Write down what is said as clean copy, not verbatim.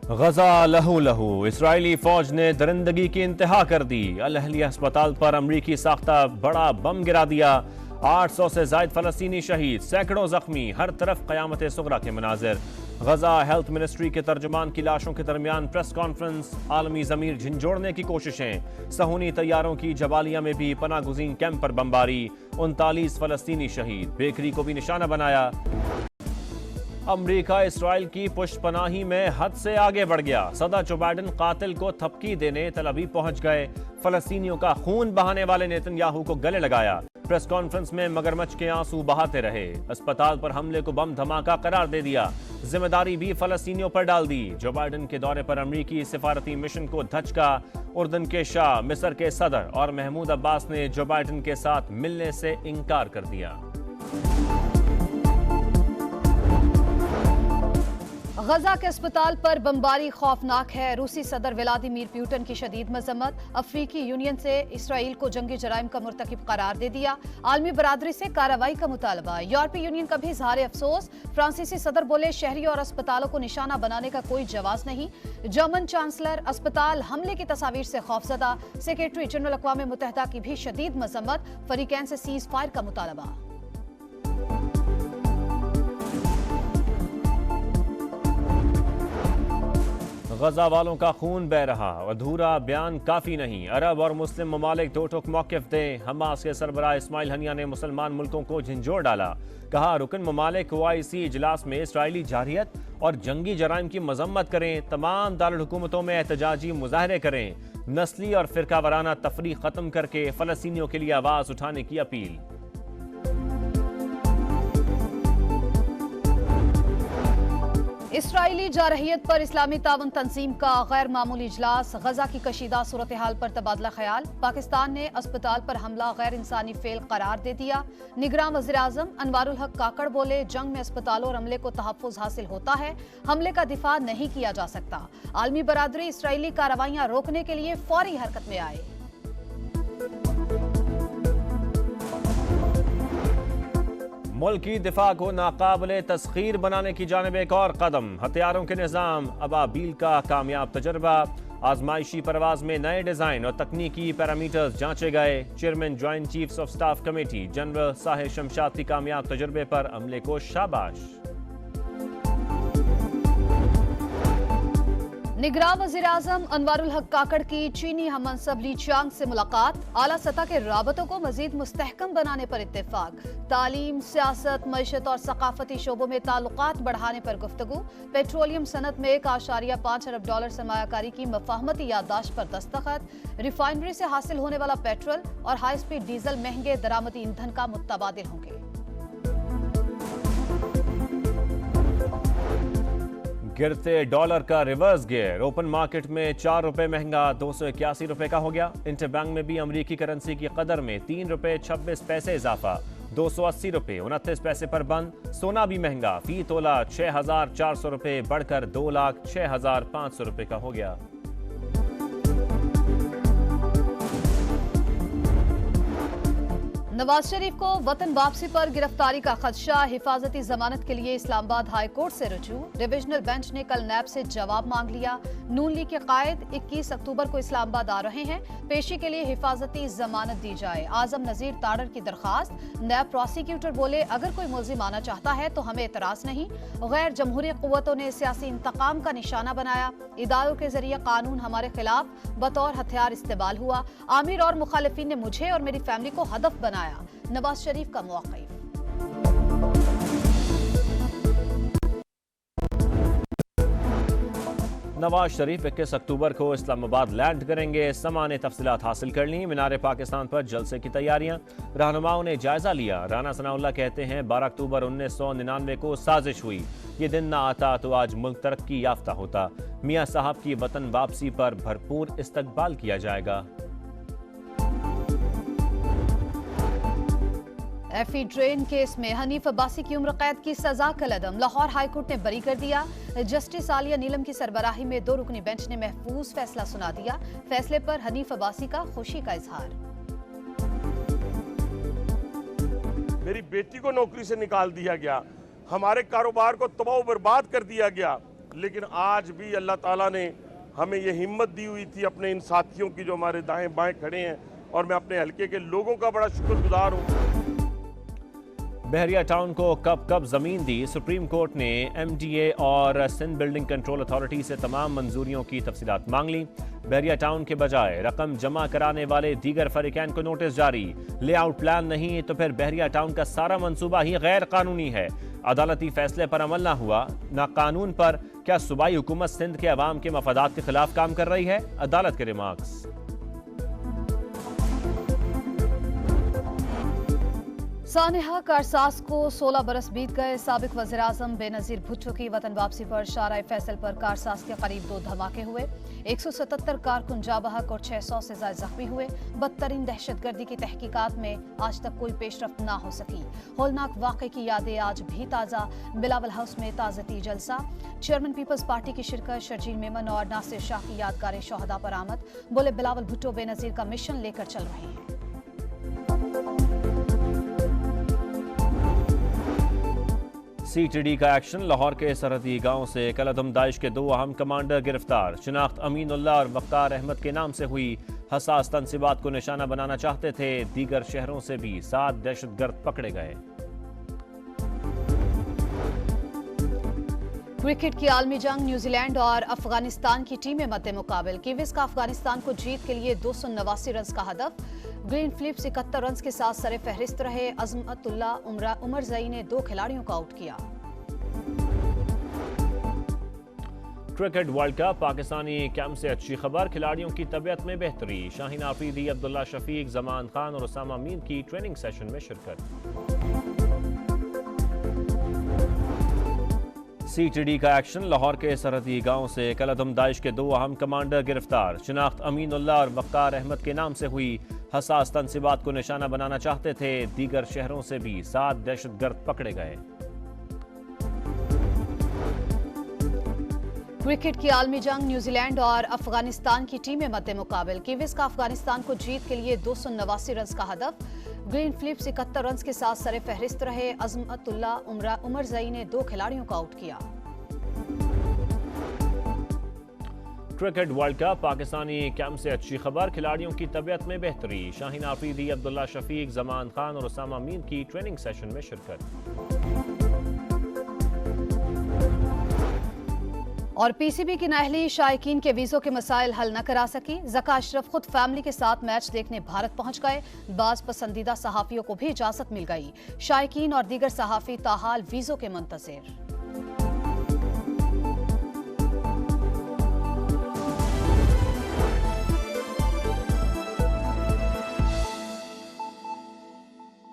गजा लहू लहू, इसराइली फौज ने दरिंदगी की इंतहा कर दी। अल अहलिया अस्पताल पर अमरीकी साख्ता बड़ा बम गिरा दिया। 800 से जायद फलस्तीनी शहीद, सैकड़ों जख्मी, हर तरफ क़यामत सुगरा के मनाजिर। गजा हेल्थ मिनिस्ट्री के तर्जुमान की लाशों के दरमियान प्रेस कॉन्फ्रेंस, आलमी ज़मीर झंझोड़ने की कोशिशें। सहूनी तैयारों की जबालिया में भी पनाह गुज़ीन कैंप पर बमबारी, 39 फलस्तीनी शहीद, बेकरी को भी निशाना बनाया। अमरीका इसराइल की पुष्पनाही में हद से आगे बढ़ गया। सदर जो बाइडन कातिल को थपकी देने तल अवीव पहुंच गए। फलस्तीनियों का खून बहाने वाले नेतन्याहू को गले लगाया। प्रेस कॉन्फ्रेंस में मगरमच्छ के आंसू बहाते रहे। अस्पताल पर हमले को बम धमाका करार दे दिया। जिम्मेदारी भी फलस्तीनियों पर डाल दी। जो बाइडन के दौरे पर अमरीकी सिफारती मिशन को धचका। उर्दन के शाह, मिस्र के सदर और महमूद अब्बास ने जो बाइडन के साथ मिलने से इनकार कर दिया। गजा के अस्पताल पर बमबारी खौफनाक है। रूसी सदर व्लादिमीर पुतिन की शदीद मजम्मत। अफ्रीकी यूनियन से इसराइल को जंगी जराइम का मुर्तकिब करार दे दिया। आलमी बरादरी से कार्रवाई का मुतालबा। यूरोपीय यूनियन का भी इजहार अफसोस। फ्रांसीसी सदर बोले शहरी और अस्पतालों को निशाना बनाने का कोई जवाज नहीं। जर्मन चांसलर अस्पताल हमले की तस्वीर से खौफजदा। सेक्रेटरी जनरल अक़वाम मुत्तहिदा की भी शदीद मजम्मत। फरीकैन से सीज फायर का मुतालबा। गजा वालों का खून बह रहा, अधूरा बयान काफी नहीं। अरब और मुस्लिम ममालिक दो टुक मौक़िफ़ दें। हमास के सरबराह इस्माइल हनिया ने मुसलमान मुल्कों को झंझोड़ डाला। कहा रुकन ममालिक OIC इजलास में इसराइली जारहियत और जंगी जराइम की मजम्मत करें। तमाम दारुल हुकूमतों में एहतजाजी मुजाहरे करें। नस्ली और फिरका वाराना तफरीक खत्म करके फलस्तीनियों के लिए आवाज उठाने की अपील। इसराइली जारहियत पर इस्लामी तावन तंजीम का गैर मामूली इजलास। गजा की कशीदा सूरत हाल पर तबादला ख्याल। पाकिस्तान ने अस्पताल पर हमला गैर इंसानी फेल करार दे दिया। निगरान वज़ीर आज़म अनवारुल हक काकड़ बोले जंग में अस्पतालों और हमले को तहफ़्फ़ुज़ हासिल होता है, हमले का दिफा नहीं किया जा सकता। आलमी बरादरी इसराइली कार्रवाइयां रोकने के लिए फौरी हरकत में आए। मुल्क की दिफा को नाकाबिले तस्खीर बनाने की जानिब एक और कदम। हथियारों के निज़ाम अबाबील का कामयाब तजर्बा। आजमाइशी परवाज में नए डिजाइन और तकनीकी पैरामीटर्स जांचे गए। Chairman joint chiefs of staff committee general Sahir Shamshad की कामयाब तजर्बे पर अमले को शाबाश। निगरान वज़ीर आज़म अनवारुल हक काकड़ की चीनी हममनसब ली चांग से मुलाकात। आला सतह के राबतों को मजीद मुस्तहकम बनाने पर इत्तेफाक। तालीम, सियासत, मईशत और सकाफती शोबों में ताल्लुकात बढ़ाने पर गुफ्तगू। पेट्रोलियम सनत में $1.5 अरब सरमायाकारी की मफाहमती याददाश्त पर दस्तखत। रिफाइनरी से हासिल होने वाला पेट्रोल और हाई स्पीड डीजल महंगे दरामदी ईंधन का मुतबादिल होंगे। गिरते डॉलर का रिवर्स गियर। ओपन मार्केट में ₹4 महंगा, $281 का हो गया। इंटरबैंक में भी अमरीकी करेंसी की कदर में ₹3.26 इजाफा, $280 29 पैसे पर बंद। सोना भी महंगा, फी तोला ₹6,400 बढ़कर ₹2,06,500 का हो गया। नवाज शरीफ को वतन वापसी पर गिरफ्तारी का खदशा। हिफाजती जमानत के लिए इस्लामाबाद हाई कोर्ट से रुजू। डिविजनल बेंच ने कल नैब से जवाब मांग लिया। नून लीग के कायद 21 अक्टूबर को इस्लामाबाद आ रहे हैं। पेशी के लिए हिफाजती जमानत दी जाए। आजम नजीर ताड़र की दरखास्त। नैब प्रोसिक्यूटर बोले अगर कोई मुल्जिम आना चाहता है तो हमें एतराज नहीं। गैर जमहूरी कुव्वतों ने सियासी इंतकाम का निशाना बनाया। इदारों के जरिए कानून हमारे खिलाफ बतौर हथियार इस्तेमाल हुआ। आमिर और मुखालिफिन ने मुझे और मेरी फैमिली को हदफ बनाया। नवाज शरीफ का मौक़िफ़। नवाज शरीफ 21 अक्टूबर को इस्लामाबाद लैंड करेंगे। समा ने तफसीलात हासिल कर ली। मीनार पाकिस्तान पर जलसे की तैयारियां। रहनुमाओं ने जायजा लिया। राना सनाउल्लाह कहते हैं 12 अक्टूबर 1999 को साजिश हुई। ये दिन ना आता तो आज मुल्क तरक्की याफ्ता होता। मियाँ साहब की वतन वापसी पर भरपूर इस्तकबाल किया जाएगा। एफी ड्रेन केस में हनीफ अब्बासी की उम्र कैद की सजा का लदम। लाहौर हाईकोर्ट ने बरी कर दिया। जस्टिस आलिया नीलम की सरबराही में 2 रुकनी बेंच ने महफूज फैसला सुना दिया। फैसले पर हनीफ अब्बासी का खुशी का इजहार। मेरी बेटी को नौकरी से निकाल दिया गया, हमारे कारोबार को तबाह बर्बाद कर दिया गया, लेकिन आज भी अल्लाह ताला ने हमें ये हिम्मत दी हुई थी अपने इन साथियों की जो हमारे दाएं बाएं खड़े हैं, और मैं अपने हलके के लोगों का बड़ा शुक्रगुजार हूँ। बहरिया टाउन को कब जमीन दी, सुप्रीम कोर्ट ने एमडीए और सिंध बिल्डिंग कंट्रोल अथॉरिटी से तमाम मंजूरियों की तफसीलात मांग ली। बहरिया टाउन के बजाय रकम जमा कराने वाले दीगर फरीकैन को नोटिस जारी। लेआउट प्लान नहीं तो फिर बहरिया टाउन का सारा मंसूबा ही गैर कानूनी है। अदालती फैसले पर अमल ना हुआ ना कानून पर, क्या सूबाई हुकूमत सिंध के अवाम के मफादात के खिलाफ काम कर रही है? अदालत के रिमार्क्स। सानेहा कारसाज को 16 बरस बीत गए। साबिक वज़ीर-ए-आज़म बेनज़ीर भुट्टो की वतन वापसी पर शाहराह फैसल पर कारसाज के करीब 2 धमाके हुए। 177 कारकुन जाँ बहक और 600 से ज्यादा जख्मी हुए। बदतरीन दहशतगर्दी की तहकीकात में आज तक कोई पेशरफ्त ना हो सकी। होलनाक वाक़े की यादें आज भी ताज़ा। बिलावल हाउस में ताज़ती जलसा। चेयरमैन पीपल्स पार्टी की शिरकत। शर्जील मेमन और नासिर शाह की यादगार शहदा पर आमद। बोले बिलावल भुट्टो बेनज़ीर का मिशन लेकर चल रहे हैं। सीटीडी का एक्शन। लाहौर के सरहदी गांव से कलअदम दाइश के 2 अहम कमांडर गिरफ्तार। शिनाख्त अमीनुल्लाह और वक़्तार अहमद के नाम से हुई। हसास तनसीबात को निशाना बनाना चाहते थे। दीगर शहरों से भी 7 दहशतगर्द पकड़े गए। क्रिकेट की आलमी जंग। न्यूजीलैंड और अफगानिस्तान की टीमें मद्दे मुकाबिल। किवीज का अफगानिस्तान को जीत के लिए 289 रन का हदफ। ग्रीन फिलिप्स 71 रन के साथ सरे फहरिस्त रहे। अजमतुल्ला उमर जई ने 2 खिलाड़ियों को आउट किया। Cricket world cup. Pakistani camp से अच्छी खबर, खिलाड़ियों की तबीयत में बेहतरी। शाहीन आफरीदी, अब्दुल्ला शफीक, जमान खान और उसामा मीर की ट्रेनिंग सेशन में शिरकत। सीटीडी का एक्शन। लाहौर के सरहदी गांव से कलअदम दाइश के 2 अहम कमांडर गिरफ्तार। शिनाख्त अमीनुल्लाह और वक़्तार अहमद के नाम से हुई। हसास तनसीबात को निशाना बनाना चाहते थे। दीगर शहरों से भी 7 दहशतगर्द पकड़े गए। क्रिकेट की आलमी जंग। न्यूजीलैंड और अफगानिस्तान की टीमें मद्दे मुकाबिल। किवीज का अफगानिस्तान को जीत के लिए 289 रन का हदफ। ग्रीन फिलिप्स 71 रन के साथ सरे फहरिस्त रहे। अजमतुल्ला उमर जई ने 2 खिलाड़ियों को आउट किया। Cricket world cup. Pakistani camp से अच्छी खबर, खिलाड़ियों की तबीयत में बेहतरी। शाहीन आफरीदी, अब्दुल्ला शफीक, जमान खान और उसामा मीर की ट्रेनिंग सेशन में शिरकत। और पीसीबी की नाअहली शायकीन के वीज़ों के मसाइल हल न करा सकी। ज़का अशरफ खुद फैमिली के साथ मैच देखने भारत पहुंच गए। बाज पसंदीदा सहाफ़ियों को भी इजाज़त मिल गई। शायकीन और दीगर सहाफ़ी ताहाल वीज़ों के मुंतज़िर।